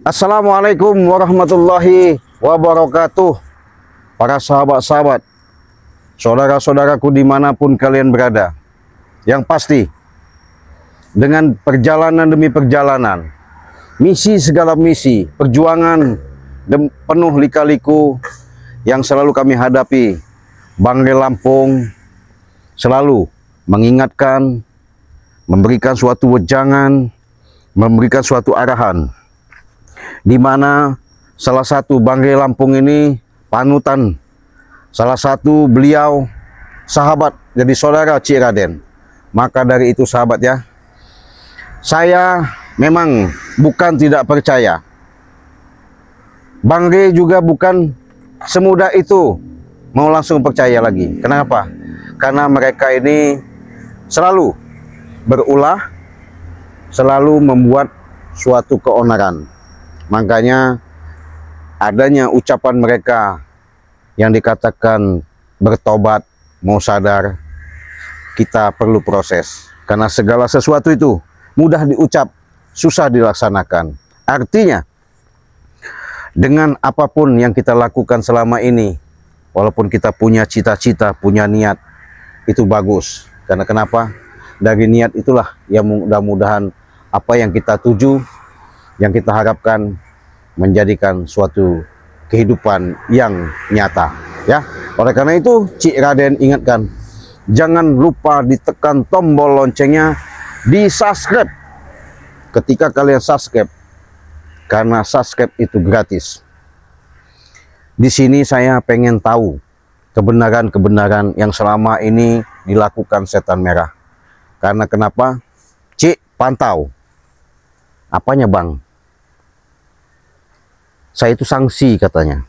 Assalamualaikum warahmatullahi wabarakatuh. Para sahabat-sahabat, saudara-saudaraku dimanapun kalian berada, yang pasti dengan perjalanan demi perjalanan, misi segala misi, perjuangan penuh lika-liku yang selalu kami hadapi, Bangre Lampung selalu mengingatkan, memberikan suatu wejangan, memberikan suatu arahan, di mana salah satu Bangre Lampung ini panutan, salah satu beliau sahabat jadi saudara Cik Raden. Maka dari itu sahabat ya, saya memang bukan tidak percaya, Bangre juga bukan semudah itu mau langsung percaya lagi. Kenapa? Karena mereka ini selalu berulah, selalu membuat suatu keonaran. Makanya adanya ucapan mereka yang dikatakan bertobat, mau sadar, kita perlu proses. Karena segala sesuatu itu mudah diucap, susah dilaksanakan. Artinya, dengan apapun yang kita lakukan selama ini, walaupun kita punya cita-cita, punya niat, itu bagus. Karena kenapa? Dari niat itulah yang mudah-mudahan apa yang kita tuju, yang kita harapkan menjadikan suatu kehidupan yang nyata ya. Oleh karena itu Cik Raden ingatkan, jangan lupa ditekan tombol loncengnya, di subscribe ketika kalian subscribe, karena subscribe itu gratis. Di sini saya pengen tahu kebenaran-kebenaran yang selama ini dilakukan setan merah. Karena kenapa? Cik pantau. Apanya bang? Saya itu sanksi katanya.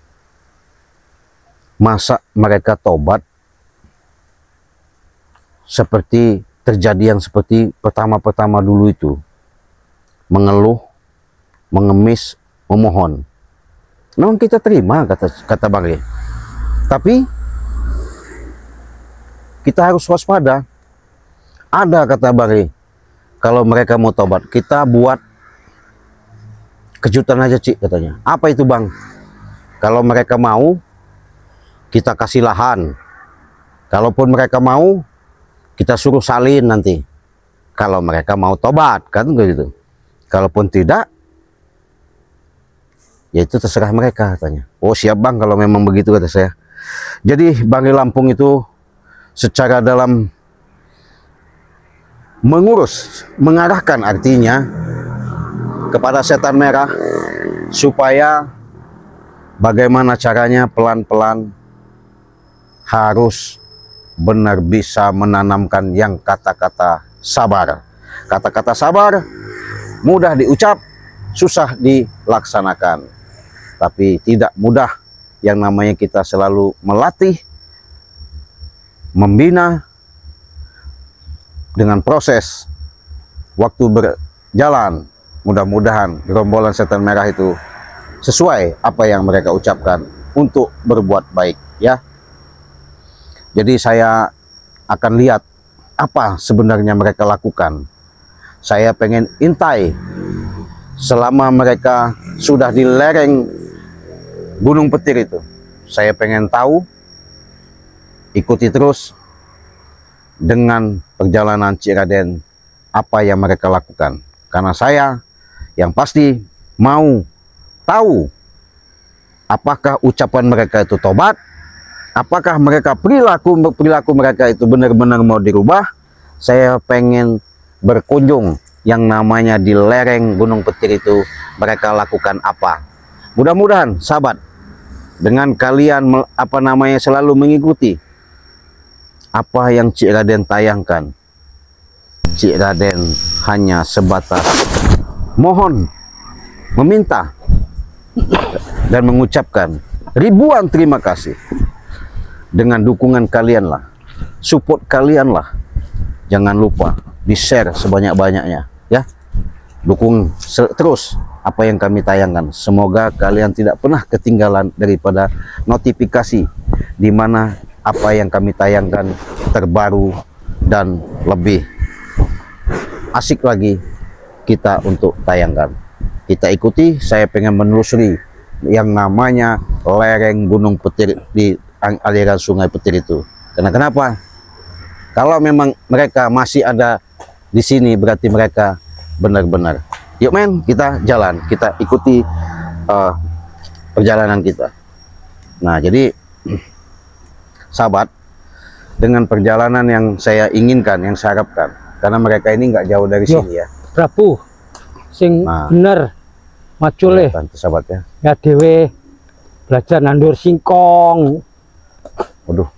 Masa mereka tobat seperti terjadi yang seperti pertama-pertama dulu itu, mengeluh, mengemis, memohon. Memang kita terima kata Bangre. Tapi kita harus waspada. Ada kata Bangre, kalau mereka mau tobat, kita buat kejutan aja Cik katanya. Apa itu bang? Kalau mereka mau, kita kasih lahan. Kalaupun mereka mau, kita suruh salin nanti. Kalau mereka mau tobat, kan gitu. Kalaupun tidak, ya itu terserah mereka katanya. Oh siap bang kalau memang begitu kata saya. Jadi Bangre Lampung itu secara dalam mengurus, mengarahkan artinya kepada setan merah, supaya bagaimana caranya pelan-pelan harus benar bisa menanamkan yang kata-kata sabar. Kata-kata sabar mudah diucap, susah dilaksanakan. Tapi tidak mudah yang namanya kita selalu melatih, membina dengan proses waktu berjalan. Mudah-mudahan gerombolan setan merah itu sesuai apa yang mereka ucapkan untuk berbuat baik ya. Jadi saya akan lihat apa sebenarnya mereka lakukan. Saya pengen intai selama mereka sudah di lereng Gunung Petir itu. Saya pengen tahu, ikuti terus dengan perjalanan Cik Raden apa yang mereka lakukan. Karena saya yang pasti mau tahu apakah ucapan mereka itu tobat, apakah mereka perilaku mereka itu benar-benar mau dirubah. Saya pengen berkunjung yang namanya di lereng Gunung Petir itu, mereka lakukan apa. Mudah-mudahan sahabat, dengan kalian selalu mengikuti apa yang Cik Raden tayangkan, Cik Raden hanya sebatas mohon, meminta, dan mengucapkan ribuan terima kasih. Dengan dukungan kalian lah, support kalian lah, jangan lupa di share sebanyak-banyaknya ya. Dukung terus apa yang kami tayangkan. Semoga kalian tidak pernah ketinggalan daripada notifikasi, di mana apa yang kami tayangkan terbaru dan lebih asik lagi kita untuk tayangkan. kita ikuti. Saya pengen menelusuri yang namanya lereng Gunung Petir di aliran Sungai Petir itu. Karena kenapa? Kalau memang mereka masih ada di sini, berarti mereka benar-benar. Yuk men, kita jalan, kita ikuti perjalanan kita. Nah, jadi sahabat, dengan perjalanan yang saya inginkan, yang saya harapkan, karena mereka ini nggak jauh dari sini ya. Prabu, sing bener macule. Tante sahabat ya. Ya dewe belajar nandur singkong. Waduh.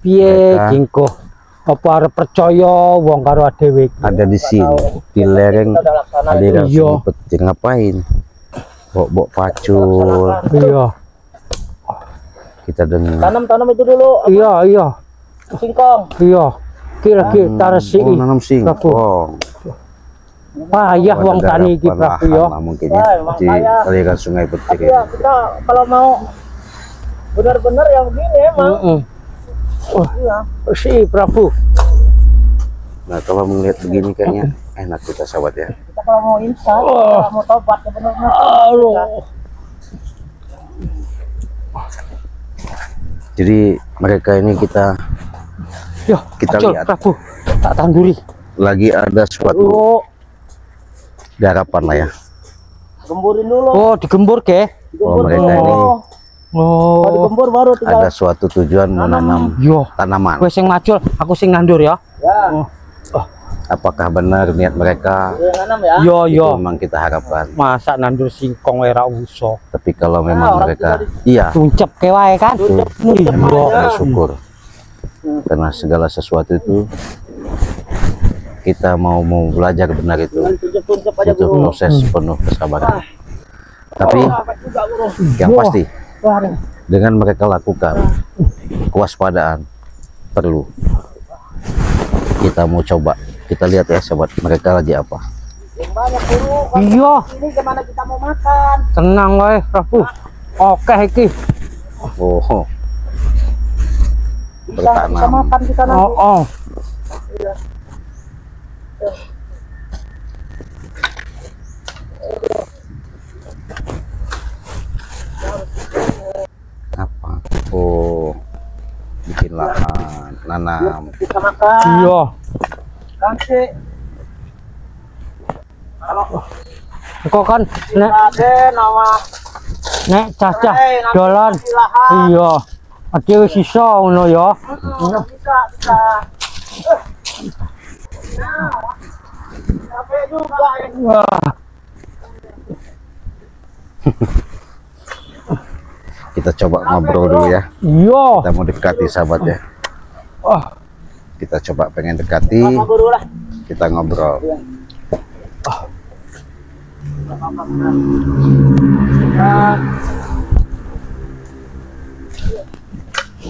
Piye jingko? Apa arep percaya wong karo dhewe ada di sini di lereng aliran Sungai Petir. Ngapain? Bok pacul. Iya. Kita dengar. Tanam itu dulu. Iya. Singkong. Iya. Kira-kira taresi. Oh, nanam singkong. Payah wong tani iki Prabu ya. Mungkin ya. Di aliran Sungai Petir. Ya, kita kalau mau benar-benar yang begini emang. Iya. Si Prabu. Nah, kalau melihat begini kayaknya enak kita sahabat ya. Kita kalau mau instan, kalau mau tobat ya benar-benar. Jadi mereka ini kita lihat Prabu, tak tanduri. Lagi ada suatu garapan lah ya. Gemburin dulu. Oh, digembur ke? Oh, mereka ini Kalau digembur baru tinggal ada suatu tujuan menanam tanaman. Gue sing macul, aku sing nandur ya. ya. Apakah benar niat mereka? Nanam ya. Itu memang kita harapkan. Masa nandur singkong ora uso. Tapi kalau memang mereka tuncep ke wae kan. Iya, syukur. Karena segala sesuatu itu kita mau belajar benar itu proses penuh kesabaran. Tapi yang pasti dengan mereka lakukan kewaspadaan perlu. Kita mau coba, kita lihat ya sahabat, mereka lagi apa. Banyak buru. Iya. Ini kemana kita mau makan? Tenang wae Prabu. Oke iki. Oh. Bisa makan kita nanti. Oh. Iya. Apa? Oh, bikin lahan, nanam. Kita makan. Iya. Nanti Kok kan nek nek cacah dolan. Iya. Ade wis iso ngono ya. Bisa. Capek juga ini. Wah. Kita coba ngobrol dulu ya. Iya. Kita mau dekati sahabat ya. Kita coba pengen dekati. Kita ngobrol.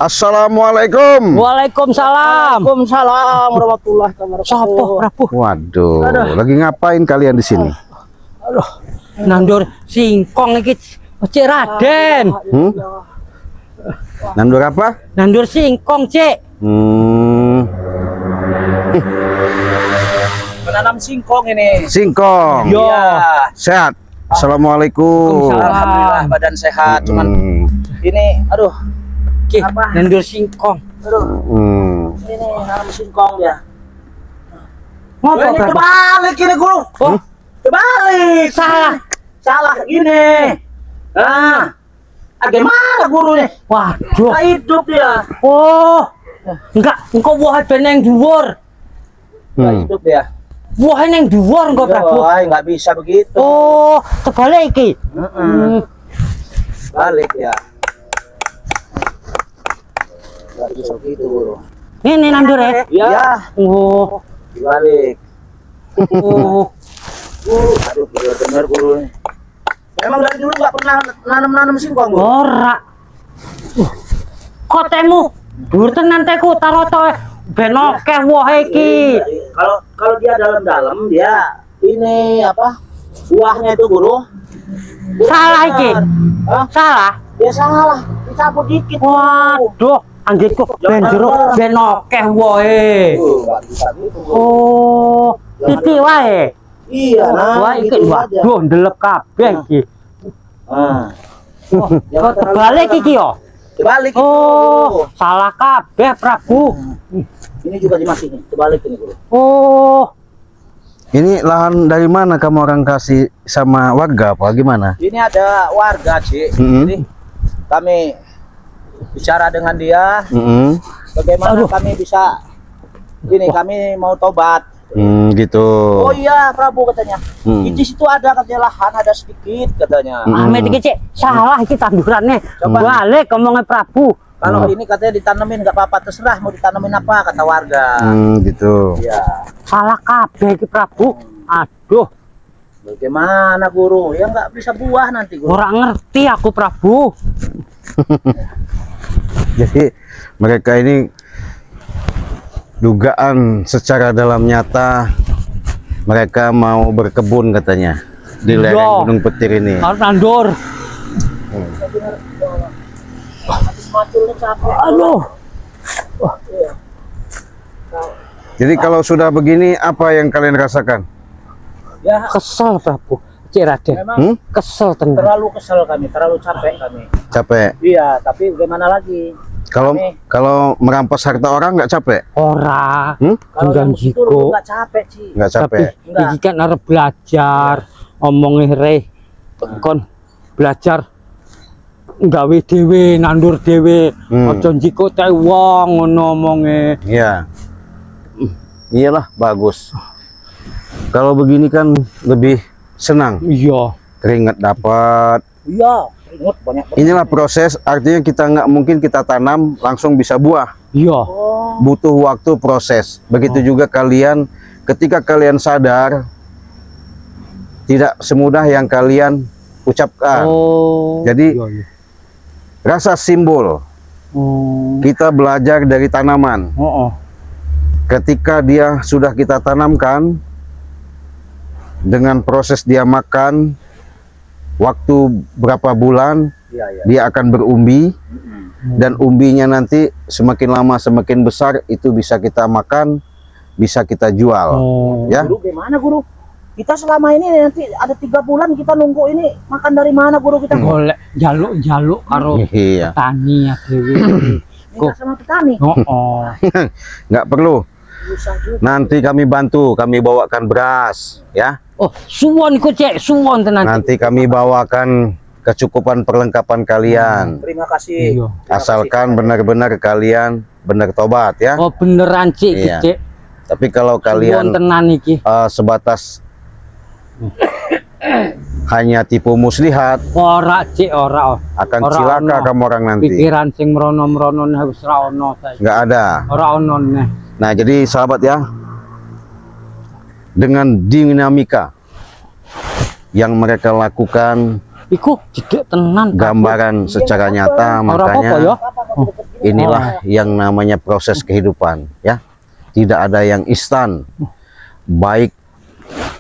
Assalamualaikum. Waalaikumsalam. Waalaikumsalam warahmatullahi wabarakatuh. Sopo Prabu? Waduh, lagi ngapain kalian di sini? Aduh, nandur singkong iki Cek Raden. Nandur apa? Nandur singkong, Cek. Menanam singkong ini. Singkong. Iya. Sehat. Assalamualaikum. Alhamdulillah badan sehat. Cuman ini, aduh, Ki, nandur singkong. aduh. Ini nanam singkong dia. Ngopo Ini kebalik ini guru. Kebalik. Salah gini. Nah, gimana gurunya? Waduh. Nggak hidup dia. Oh. Engkau buah ben yang dhuwur. Nggak hidup dia. Buah yang dhuwur engkau Prabu. Wah, nggak bisa begitu. Oh, terbalik iki. Balik ya. Nggak bisa begitu guru. Ini nandur ya? Iya. Oh. Dibalik. Oh. Aduh, bener guru. Emang dari dulu nggak pernah nanam singkong guru? Ora. Kotemu dhuwur tenan teku taroto ben akeh wohe iki. Kalau dia dalam-dalam dia ini apa? Buahnya itu guru. Salah iki. Hah? Salah. Ya salah. Dicabut dikit. Waduh, anggitku ben jero ben akeh wohe. Nggak bisa gitu. Guru. Oh, titik wae. Iya, Wah, iki gitu aja. waduh ndelep kabeh iki. Ah, Kok terbalik iki yo? kebalik. Oh, salah kabeh Prabu. Ini juga dimasukin, kebalik ini Guru. Oh, Ini lahan dari mana kamu orang kasih sama warga apa gimana? Ini ada warga, Ci. Mm-mm. Jadi kami bicara dengan dia, bagaimana kami bisa ini, kami mau tobat. Gitu. Oh iya, Prabu katanya. Di situ ada katanya lahan, ada sedikit katanya. Ahmed iki cek salah iki tandurannya. Coba. Balik ngomongnya Prabu. Kalau ini katanya ditanemin nggak apa-apa, terserah mau ditanemin apa kata warga. Gitu. Iya. Salah kabeh iki Prabu. Aduh, Bagaimana Guru? Ya nggak bisa buah nanti Guru. ora ngerti aku Prabu. Jadi mereka ini dugaan secara dalam nyata mereka mau berkebun katanya di lereng Iya. Gunung Petir ini. Harus nandur. Aduh, Jadi kalau sudah begini apa yang kalian rasakan? Ya kesel Prabu. Cik Raden, memang kesel tenan. terlalu kesel kami, terlalu capek kami. Capek. Iya, tapi bagaimana lagi? Kalau kalau merampas harta orang nggak capek? Ora, Kalau yang jangan begitu jiko. nggak capek sih. Nggak Tapi capek. Enggak. iki kan arep belajar, omongnya re, kon belajar gawe dhewe, nandur dhewe, aja njiko teh wong ngono omonge. Iya. Iyalah bagus. Kalau begini kan lebih senang, Iya. keringat dapat. Iya, ingat banyak. Inilah proses, artinya kita nggak mungkin kita tanam langsung bisa buah. Iya. Oh, Butuh waktu proses. Begitu juga kalian, ketika kalian sadar, tidak semudah yang kalian ucapkan. Oh. Jadi iya, iya. rasa simbol kita belajar dari tanaman. Oh, Ketika dia sudah kita tanamkan, dengan proses dia makan, waktu berapa bulan iya iya. dia akan berumbi, dan umbinya nanti semakin lama semakin besar, itu bisa kita makan, bisa kita jual. Oh. Ya, Guru gimana Guru? Kita selama ini nanti ada 3 bulan kita nunggu ini makan dari mana Guru kita? Golek jaluk-jaluk karo iya, petani ya dewe. Minta sama petani. Oh. nggak perlu. Susah juga. Nanti kami bantu, kami bawakan beras, ya. Oh, suwon iku cek, suwon tenan. Nanti kami bawakan kecukupan perlengkapan kalian. Terima kasih. Iya. Terima Asalkan kasih. benar-benar kalian benar tobat, ya. Oh, beneran cek iki Iya. cek. Tapi kalau Suwon kalian tenan iki. sebatas hanya tipu muslihat, Ora cek, ora. akan Ora cilaka ono. kamu orang nanti. Pikiran sing mrono-mrono wis ra ono saiki. Nggak ada. Ora ono neh. Nah, jadi sahabat ya, dengan dinamika yang mereka lakukan, Iku jedek tenan. gambaran secara nyata, Ora apa-apa ya. makanya inilah yang namanya proses kehidupan, ya. Tidak ada yang instan, baik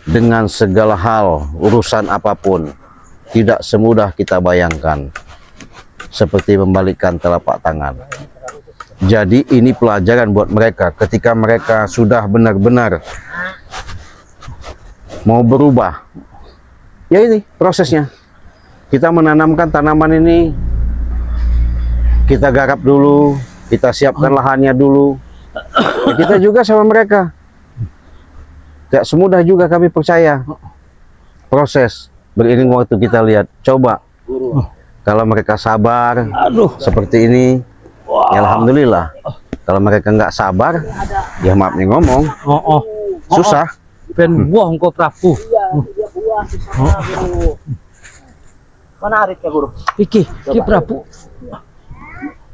dengan segala hal, urusan apapun, tidak semudah kita bayangkan, seperti membalikkan telapak tangan. Jadi ini pelajaran buat mereka ketika mereka sudah benar-benar mau berubah. Ya ini prosesnya. Kita menanamkan tanaman ini, kita garap dulu, kita siapkan lahannya dulu. Ya, kita juga sama mereka. Tidak semudah juga kami percaya. Proses beriring waktu kita lihat. Coba kalau mereka sabar seperti ini, ya alhamdulillah. Kalau mereka nggak sabar, ya maaf nih ngomong, Oh. susah. Ben wong kok Prabu. Iya, dia buah di sana Guru. Menarik ya Guru. Iki Prabu.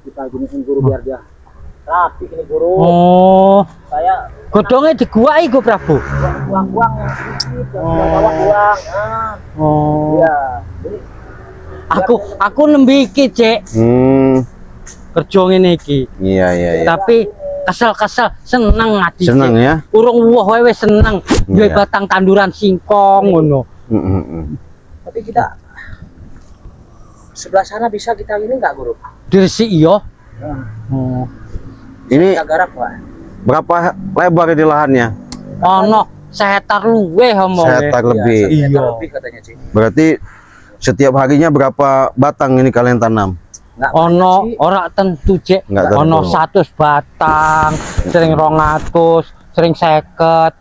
Kita giniin Guru biar dia rapi ini Guru. Oh. Saya Godhonge diguwaki go Prabu. buang-buang yang sedikit, yang bawah buang. Nah, Oh. iya. Jadi Aku nembe iki, Cek. Kerja ngene iki. Iya. Tapi kesel-kesel seneng ati. Seneng Cek. ya. Urung woh wae wis seneng. Duwe Iya. batang tanduran singkong ngono. tapi kita sebelah sana bisa kita ini enggak Guru? Diresik iya. Ini Kita garap Pak. berapa lebar di lahannya? Ono sehetar luweh omongnya. Sehetar lebih. Iya. Lebih katanya, Ci. Berarti setiap harinya berapa batang ini kalian tanam? Nggak Ono banyak, Ci. ora tentu cek. Nggak tentu. Ono 100 batang, sering 200, sering 50.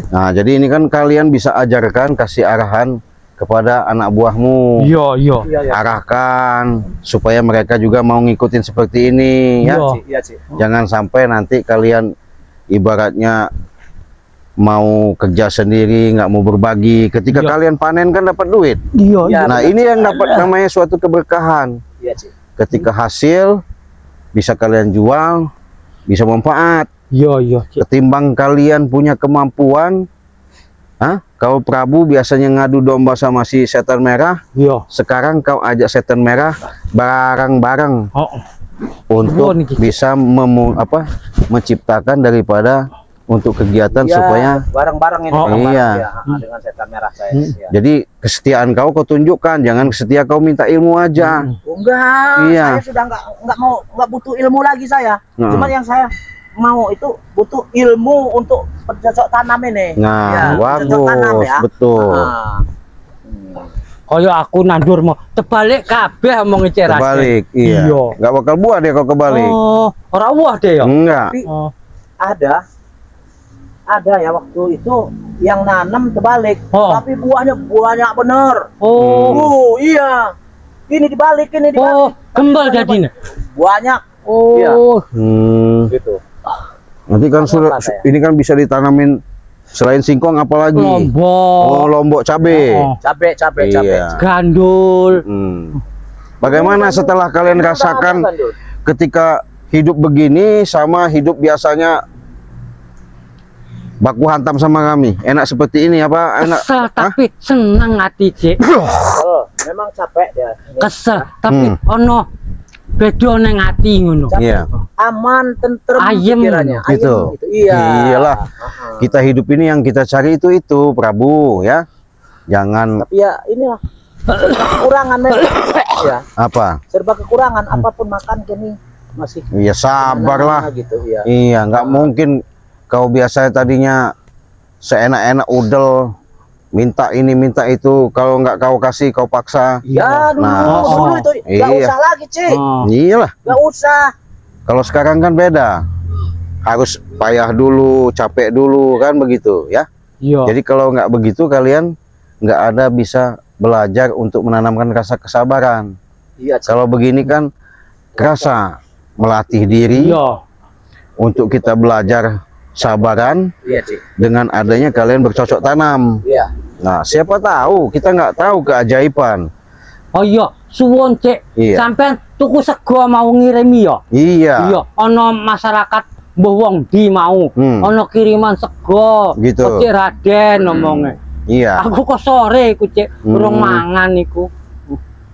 Nah, jadi ini kan kalian bisa ajarkan, kasih arahan kepada anak buahmu. Iya, iya. Iya, iya. Arahkan supaya mereka juga mau ngikutin seperti ini ya. Iya. Ci. Iya, Ci. Jangan sampai nanti kalian ibaratnya mau kerja sendiri, nggak mau berbagi. Ketika Iya. kalian panen kan dapat duit. Iya, iya. Nah, ini yang dapat namanya suatu keberkahan. Iya, Ci. Ketika hasil bisa kalian jual, bisa manfaat. Iya, iya, Cik. Ketimbang kalian punya kemampuan, kau Prabu biasanya ngadu domba sama si setan merah, Iya. sekarang kau ajak setan merah bareng-bareng Oh, untuk nih, Cik. bisa menciptakan daripada untuk kegiatan Iya, supaya bareng-bareng ini. Oh, bareng-bareng, iya. ya, dengan setan merah saya. Iya. jadi kesetiaan kau tunjukkan, jangan setia kau minta ilmu aja. Oh, enggak, Iya. saya sudah enggak butuh ilmu lagi saya. Nah. Cuman yang saya mau itu butuh ilmu untuk bercocok tanam ini. Nah, Ya, bercocok bagus, tanam ya. betul. Ah. kaya aku nandur mau terbalik kabeh omong ceras. Kebalik, iya. Iya. Nggak bakal buah deh kau kebalik. Oh, ora wah deh ya. Enggak. Tapi Oh, ada ya waktu itu yang nanam terbalik, Oh. tapi buahnya banyak bener. oh, Iya. Ini dibalik, ini dibalik. oh, gembal jadinya. Banyak Oh, Iya. Gitu. gitu. Nanti kan sudah Apa ya? ini kan bisa ditanamin selain singkong apalagi? Oh, lombok, lombok cabe. Oh. Cabe. Iya. gandul. Bagaimana setelah kalian rasakan ketika hidup begini sama hidup biasanya baku hantam sama kami? Enak seperti ini apa? Enak? Kesel tapi seneng hati, Cik. Oh, memang capek ya. Ini Kesel tapi ono beda neng ati ngono. capek. Iya. Aman, tentrem Ayem. pikirannya. Ayem Gitu. gitu. Iya. Iyalah. Aha. Kita hidup ini yang kita cari itu Prabu ya. Jangan Tapi ya inilah serba kekurangan memang. Ya, apa? serba kekurangan apapun makan kini masih Ya sabarlah. gitu ya. Iya, nggak mungkin kau biasa tadinya seenak-enak udel minta ini minta itu, kalau nggak kau kasih kau paksa. Ya dulu, Nah, dulu itu nggak iya. usah lagi, Cik. Oh. Iyalah. Nggak usah. Kalau sekarang kan beda. Harus payah dulu, capek dulu kan begitu ya. Iya. Jadi kalau nggak begitu kalian nggak ada bisa belajar untuk menanamkan rasa kesabaran. Iya, Cik. Kalau begini kan kerasa melatih diri Iya. untuk kita belajar sabaran Iya, Cik. dengan adanya kalian bercocok tanam. Iya. Nah, siapa tahu kita nggak tahu keajaiban. Oh iya, suwon, Cik. Iya. Sampean tuku sego mau ngirimi ya? Iya. Iya, ono masyarakat mbah wong di mau. Ono kiriman sego. Gitu. Kok Cik Raden ngomongnya. Iya. Aku kok sore iku, Cik. Urung mangan iku.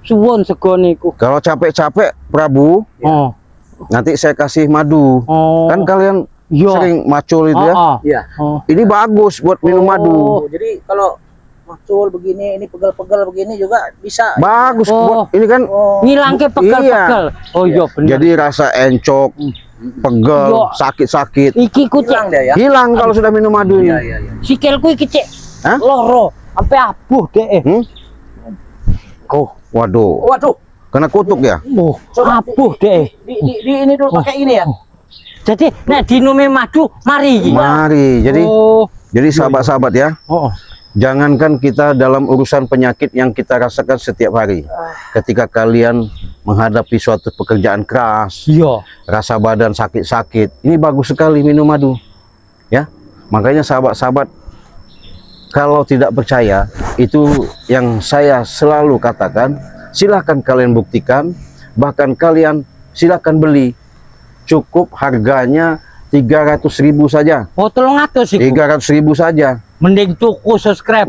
Suwon sego niku. Kalau capek-capek Prabu, Oh. nanti saya kasih madu. Oh. Kan kalian Iya. sering macul itu ya. Oh. Iya. Oh. Ini bagus buat minum madu. Oh, jadi kalau macul begini, ini pegel-pegel begini juga bisa. Bagus Oh. buat ini kan. Oh. Ngilangke pegel-pegel. Oh iya bener. Jadi rasa encok, pegel, Iya. sakit-sakit Iki ku, Hilang Cik. deh ya. hilang kalau sudah minum madu ini. Iya, iya, iya. Sikilku iki, Cik. Hah? Loro, sampai abuh deh. Oh, waduh, Waduh, kena kutuk ya. Oh, Coba abuh deh. di ini dulu pakai ini ya. Jadi nek dinome madu mari iki. Mari, Oh. jadi sahabat-sahabat ya, Oh. jangankan kita dalam urusan penyakit yang kita rasakan setiap hari. Ketika kalian menghadapi suatu pekerjaan keras, Iya. rasa badan sakit-sakit, ini bagus sekali minum madu. Ya, makanya sahabat-sahabat, kalau tidak percaya, itu yang saya selalu katakan, silahkan kalian buktikan, bahkan kalian silahkan beli. Cukup harganya 300.000 saja. Oh, 300 iku. 300.000 saja. Mending tuku subscriber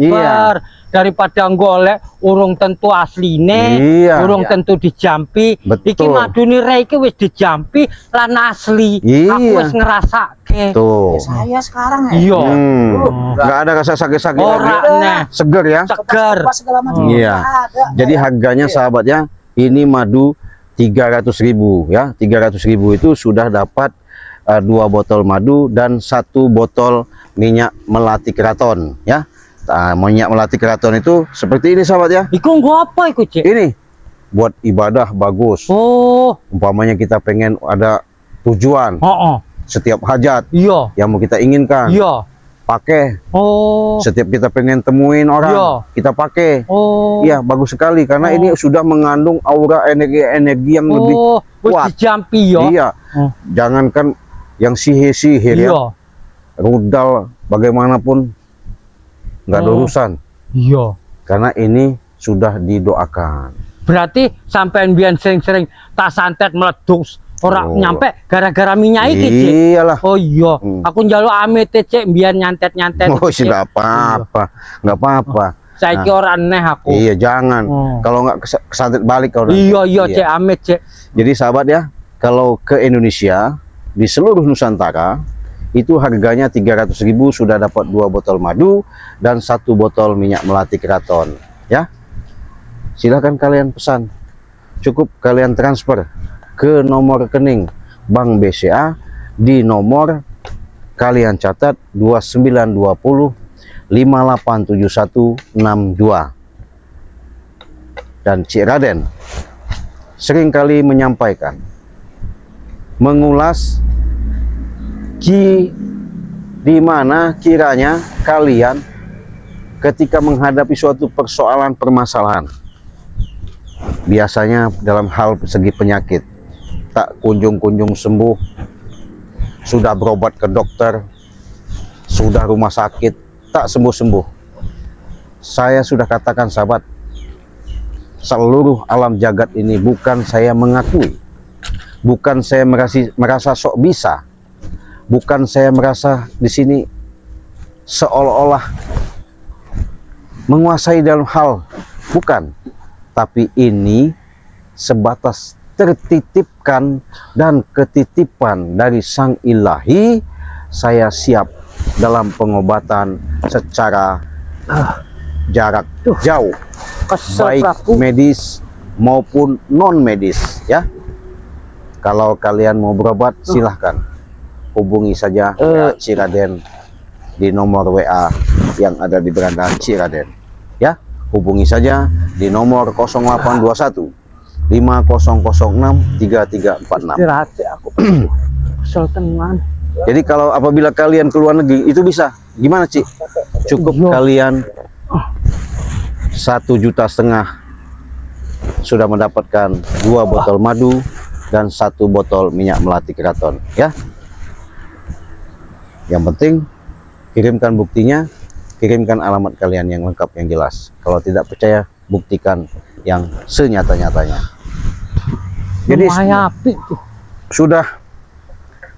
Iya. daripada golek urung tentu asline, Iya. urung tentu dijampi. Betul. Iki madune rek iki wis dijampi lan asli. Iya. Aku wis ngrasake. Tuh. Saya sekarang ya. Iya. Nggak ada rasa sakit-sakit lagi. Ora neh. Seger ya. Seger. Apa segala macam. Iya. Nggak ada. Jadi harganya sahabatnya ini madu 300.000 ya. 300.000 itu sudah dapat 2 botol madu dan 1 botol minyak melati keraton ya. Nah, minyak melati keraton itu seperti ini sahabat ya. Iku gua apa iku, Cik? Ini buat ibadah bagus. Oh, Umpamanya kita pengen ada tujuan heeh. setiap hajat Iya. yang mau kita inginkan, Iya. pakai. Oh. Setiap kita pengen temuin orang, Iya. kita pakai. Oh. Iya, bagus sekali karena Oh. ini sudah mengandung aura energi yang lebih Oh, wis kuat. dijampi ya. Iya. Oh. Jangankan yang sihir-sihir ya, Iya. rudal bagaimanapun nggak ada Oh. urusan Iya. karena ini sudah didoakan. Berarti sampean biyen sering-sering tak santet meletus ora Oh. nyampe gara-gara minyak iki, Cik. Iyalah. Oh iya, Hmm. aku njaluk amit Cik biyen nyantet-nyantet. Oh, Cik. nggak apa-apa, nggak apa-apa. Saiki ora aneh aku. Iya, jangan. Oh. Kalau nggak kesantet balik kalau nanti. Iya, Cik, amit, Cik. Jadi sahabat ya, kalau ke Indonesia di seluruh Nusantara itu harganya 300.000 sudah dapat 2 botol madu dan 1 botol minyak melati keraton ya. Silahkan kalian pesan, cukup kalian transfer ke nomor rekening Bank BCA di nomor kalian catat 2920 587162. Dan Cik Raden seringkali menyampaikan, mengulas di mana kiranya kalian ketika menghadapi suatu persoalan permasalahan, biasanya dalam hal segi penyakit tak kunjung-kunjung sembuh, sudah berobat ke dokter, sudah rumah sakit tak sembuh-sembuh. Saya sudah katakan sahabat, seluruh alam jagat ini bukan saya mengakui, bukan saya merasa sok bisa, bukan saya merasa di sini seolah-olah menguasai dalam hal, bukan, tapi ini sebatas tertitipkan dan ketitipan dari Sang Ilahi. Saya siap dalam pengobatan secara jarak jauh, Kesel baik Prabu. medis maupun non medis ya. Kalau kalian mau berobat silahkan hubungi saja Cik Raden di nomor WA yang ada di beranda Cik Raden ya. Hubungi saja di nomor 0821 5006 3346. Istirahat Cik, aku. Kesel tenan. Jadi kalau apabila kalian ke luar negeri itu bisa gimana Cik? Cukup Iya. kalian 1,5 juta sudah mendapatkan 2 botol madu dan 1 botol minyak melati keraton ya. Yang penting kirimkan buktinya, kirimkan alamat kalian yang lengkap yang jelas. Kalau tidak percaya, buktikan yang senyata-nyatanya. Jadi Lumayan apik tuh. sudah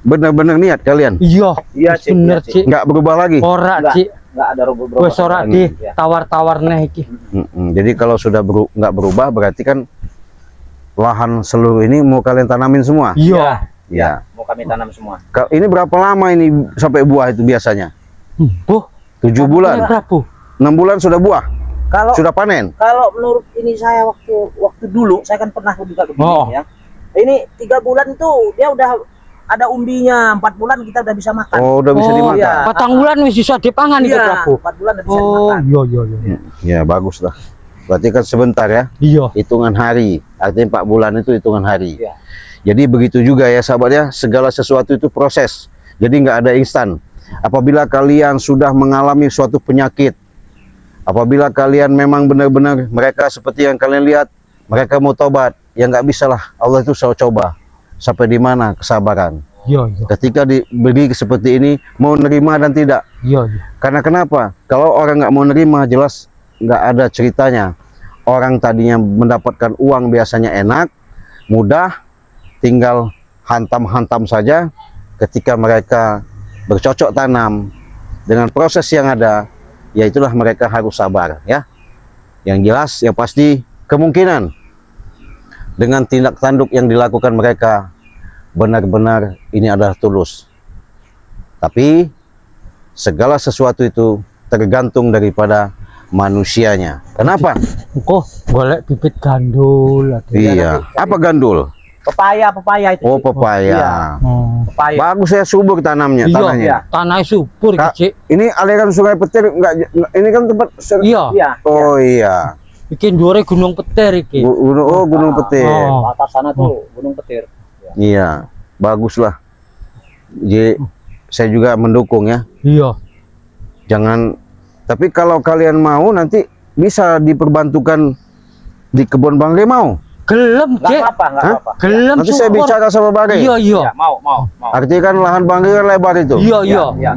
benar-benar niat kalian, Iya, Iya, Cik, bener iya, Cik. Cik. nggak berubah lagi. Ora Cik. Enggak ada berobat. Wes ora di tawar-tawar neh iki. Jadi kalau sudah nggak berubah berarti kan lahan seluruh ini mau kalian tanamin semua. Iya. Ya. Mau kami tanam semua. Ini berapa lama ini sampai buah itu biasanya? Oh, 7 bulan, Prabu. 6 bulan sudah buah, Kalau sudah panen. kalau menurut ini saya waktu dulu saya kan pernah juga begini Oh. ya. Ini 3 bulan itu dia udah ada umbinya, 4 bulan kita udah bisa makan. Oh, udah bisa Oh, dimakan. iya. Patang bulan wis iso dipangan itu Iya, Prabu. 4 bulan udah bisa Oh, dimakan. iya iya iya. Ya, bagus lah. Berarti kan sebentar ya, Iya. hitungan hari. Artinya 4 bulan itu hitungan hari. Iya. Jadi begitu juga ya sahabat ya, segala sesuatu itu proses. Jadi nggak ada instan. Apabila kalian sudah mengalami suatu penyakit, apabila kalian memang benar-benar mereka seperti yang kalian lihat, mereka mau tobat, ya nggak bisa lah. Allah itu selalu coba. Sampai di mana kesabaran. Iya iya. Ketika diberi seperti ini, mau nerima dan tidak. Iya iya. Karena kenapa? Kalau orang nggak mau nerima, jelas nggak ada ceritanya. Orang tadinya mendapatkan uang biasanya enak, mudah, tinggal hantam-hantam saja. Ketika mereka bercocok tanam dengan proses yang ada, ya itulah mereka harus sabar ya. Yang jelas, yang pasti kemungkinan dengan tindak tanduk yang dilakukan mereka benar-benar ini adalah tulus. Tapi segala sesuatu itu tergantung daripada manusianya. Kenapa? Engko golek bibit gandul. Iya. Apa gandul? Pepaya itu. Oh, Cik. pepaya. Iya. Pepaya. Bagus ya, subur tanamnya, Iya, tanahnya. tanahnya subur, Kak, Cik. ini aliran Sungai Petir enggak, ini kan tempat Iya. Iya. Oh iya. Bikin dua Gunung Petir iki. Gunung Petir. Oh. Atas sana tuh Gunung Petir. Iya, bagus lah. Jadi saya juga mendukung ya. Iya. Jangan, tapi kalau kalian mau nanti bisa diperbantukan di kebun Bang Re mau. Gelem, Enggak Cik. apa-apa, enggak Hah? apa-apa. Gelem Nanti saya syukur. bicara sama Bang Re. Iya, iya. Ya, mau. Artinya kan lahan Bang Re kan lebar itu. Iya, iya. Iya.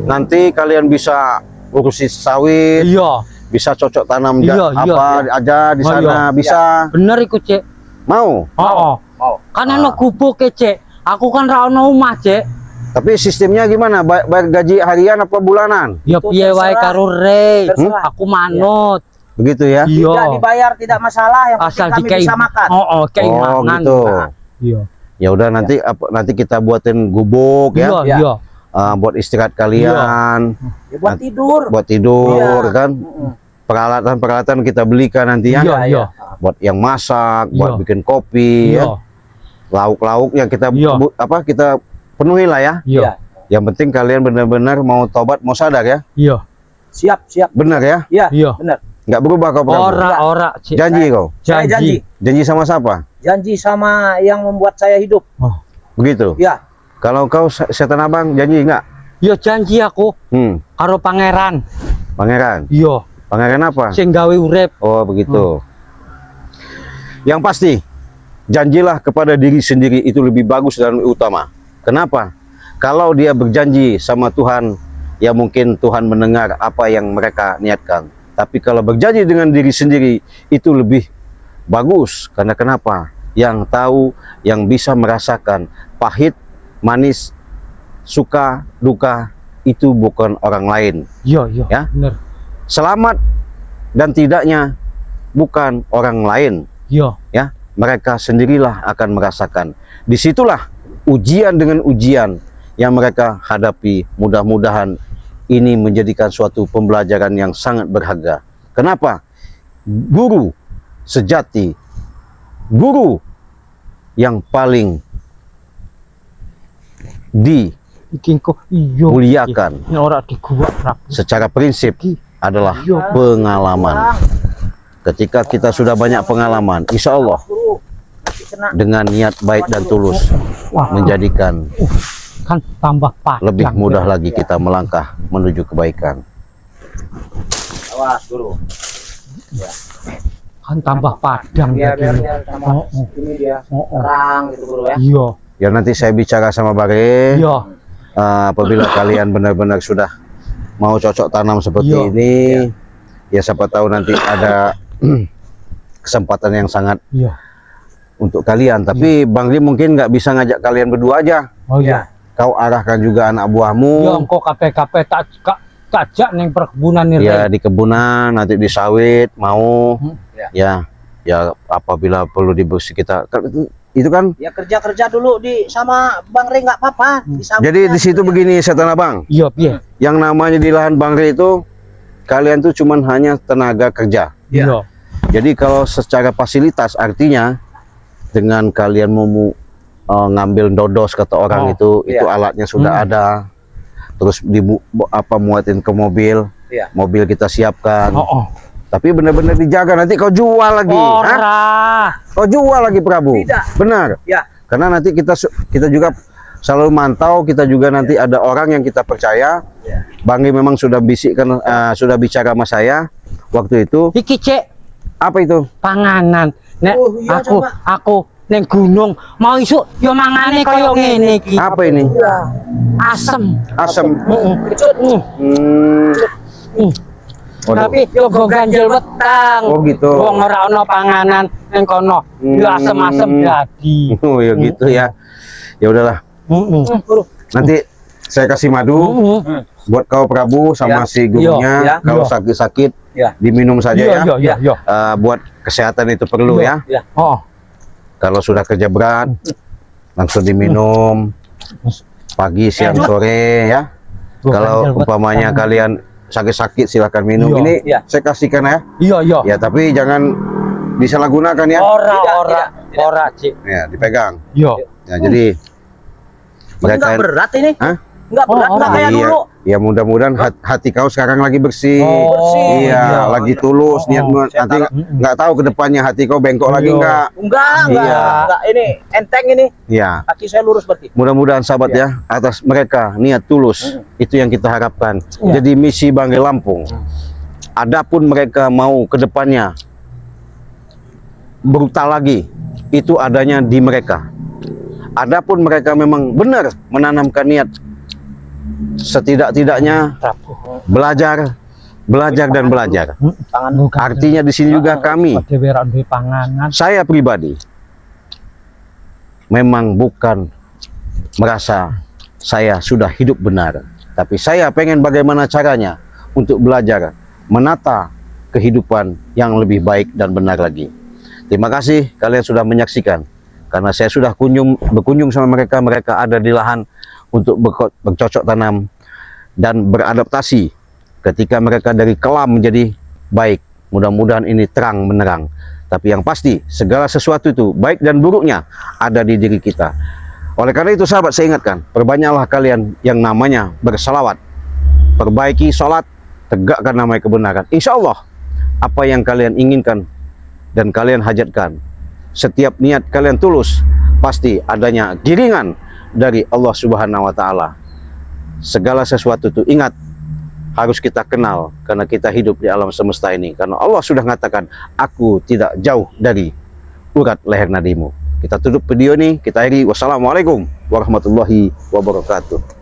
Nanti kalian bisa urusi sawit, Iya. bisa cocok tanam Iya, iya, apa aja di Oh, sana, iya. bisa. Bener iku, Cik. Mau. Heeh. Mau. Kan ana gubuk e, Cik. Aku kan ra ono omah, Cik. Tapi sistemnya gimana? Bayar gaji harian apa bulanan? Ya Itu piye wae terserah. karo Re. Terserah. Aku manut. Begitu ya? Iya. Tidak dibayar tidak masalah, yang penting Asal kami dikai. bisa makan. Oh, kayak Oh mangan. gitu. Iya. Ya udah nanti kita buatin gubuk Iya, ya, iya. buat istirahat kalian, Ya, buat tidur. buat tidur Iya. kan. Peralatan-peralatan kita belikan nanti ya. Iya, iya. Buat yang masak, buat Iya. bikin kopi, Iya. ya. Lauk-lauk yang kita Iya. kita penuhi lah ya. Iya. Yang penting kalian benar-benar mau tobat, mau sadar ya. Iya. Siap. Benar ya? Iya, Iya. benar. Nggak berubah kau Prabu? Ora, Cik. Janji kau. Saya janji. Janji sama siapa? Janji sama yang membuat saya hidup. Oh. Begitu. Ya. Kalau kau setan abang janji nggak? Ya janji aku karo pangeran. Pangeran. Iya. Pangeran apa? Sing gawe urip. Oh begitu. Yang pasti janjilah kepada diri sendiri itu lebih bagus dan lebih utama. Kenapa? Kalau dia berjanji sama Tuhan, ya mungkin Tuhan mendengar apa yang mereka niatkan. Tapi kalau berjanji dengan diri sendiri itu lebih bagus. Karena kenapa? Yang tahu, yang bisa merasakan pahit, manis, suka, duka itu bukan orang lain. Iya, iya. Ya. Bener. Selamat dan tidaknya bukan orang lain. Iya. Ya, mereka sendirilah akan merasakan. Disitulah ujian dengan ujian yang mereka hadapi. Mudah-mudahan ini menjadikan suatu pembelajaran yang sangat berharga. Kenapa? Guru sejati, guru yang paling Iki kok iya. dimuliakan Ini ora di gua, Prabu. secara prinsip adalah Iya. pengalaman. Ketika kita sudah banyak pengalaman, insya Allah Guru, nanti kena. dengan niat baik dan tulus Wah, menjadikan kan tambah padang. lebih mudah lagi kita melangkah menuju kebaikan. Awas, Guru. Kan tambah padang. Biar lagi. sama Oh, oh. ini dia Oh, oh. terang gitu, Guru ya. Iya. Ya nanti saya bicara sama Bare. Iya. Apabila kalian benar-benar sudah mau cocok tanam seperti Iya. ini, ya siapa tahu nanti ada kesempatan yang sangat Iya. untuk kalian. Tapi Bang Ri mungkin nggak bisa ngajak kalian berdua aja. Oh iya. Kau arahkan juga anak Ya buahmu. engko kabeh-kabeh tak jak ning perkebunan nih. Ya di kebunan, nanti di sawit mau. Ya. Ya apabila perlu dibersih kita. Itu kan. Ya kerja dulu sama Bang Re nggak apa-apa. Jadi di situ begini setan abang. Iya, piye? Yang namanya di lahan Bang Re itu kalian tuh cuman hanya tenaga kerja. Iya. Jadi kalau secara fasilitas artinya dengan kalian mau ngambil dodos kata orang itu iya. alatnya sudah ada. Terus muatin ke mobil. Iya. Mobil kita siapkan. Oh, oh. Tapi benar-benar dijaga, nanti kau jual lagi. Hah? Ora. Kau jual lagi Prabu. Tidak. Benar. Ya. Karena nanti kita juga selalu mantau, kita juga nanti ada orang yang kita percaya. Ya. Bang Ri memang sudah bisikkan, sudah bicara sama saya waktu itu. Iki, Cek, Apa itu? panganan. Nek Oh, iya, coba. aku ning gunung mau isuk yo mangane koyo ngene iki. Apa ini? Asem. Asam. Heeh. Waduh. Tapi yo go ganjel wetang. Oh, gitu. Wong ora ana panganan ning kono. Yo asem-asem dadi. Oh ya gitu ya. Ya udahlah. Heeh. Nanti saya kasih madu buat kau Prabu sama Ya. si gurunya. Ya. Kalau Ya. sakit-sakit Ya. diminum saja ya. Iya, iya. Buat kesehatan itu perlu ya. Ya. Oh. Kalau sudah kerja berat langsung diminum pagi, siang, sore ya. Kalau umpamanya kalian sakit-sakit silahkan minum. Iya. Ini Iya. saya kasihkan ya. Iya, iya. Ya tapi jangan disalahgunakan ya. Ora, Tidak, ora. tidak. Ora, Cik. Ya, dipegang. Yo. Ya, jadi Enggak berat ini. Hah? Enggak berat, enggak kayak Iya, dulu. ya mudah-mudahan hati kau sekarang lagi bersih. Bersih. Iya, iya. lagi tulus niatmu. Saya Nanti taruh. nggak tahu ke depannya hati kau bengkok lagi Iya. enggak. Enggak. Iya. Enggak, ini enteng ini. Iya. Kaki saya lurus berarti. Mudah-mudahan sahabat ya, atas mereka niat tulus itu yang kita harapkan. Iya. Jadi misi Banggai Lampung. Adapun mereka mau ke depannya brutal lagi, itu adanya di mereka. Adapun mereka memang benar menanamkan niat, setidak-tidaknya belajar dan belajar. Tangan Artinya di sini juga kami, Dewe ra duwe panganan. saya pribadi memang bukan merasa saya sudah hidup benar, tapi saya pengen bagaimana caranya untuk belajar menata kehidupan yang lebih baik dan benar lagi. Terima kasih kalian sudah menyaksikan, karena saya sudah berkunjung sama mereka. Mereka ada di lahan untuk bercocok tanam dan beradaptasi ketika mereka dari kelam menjadi baik. Mudah-mudahan ini terang menerang. Tapi yang pasti segala sesuatu itu baik dan buruknya ada di diri kita. Oleh karena itu sahabat, saya ingatkan, perbanyaklah kalian yang namanya bersalawat, perbaiki sholat, tegakkan namanya kebenaran. Insya Allah apa yang kalian inginkan dan kalian hajatkan, setiap niat kalian tulus, pasti adanya giringan dari Allah Subhanahu wa Ta'ala. Segala sesuatu itu ingat harus kita kenal, karena kita hidup di alam semesta ini. Karena Allah sudah mengatakan, aku tidak jauh dari urat leher nadimu. Kita tutup video ini, kita akhiri. Wassalamualaikum warahmatullahi wabarakatuh.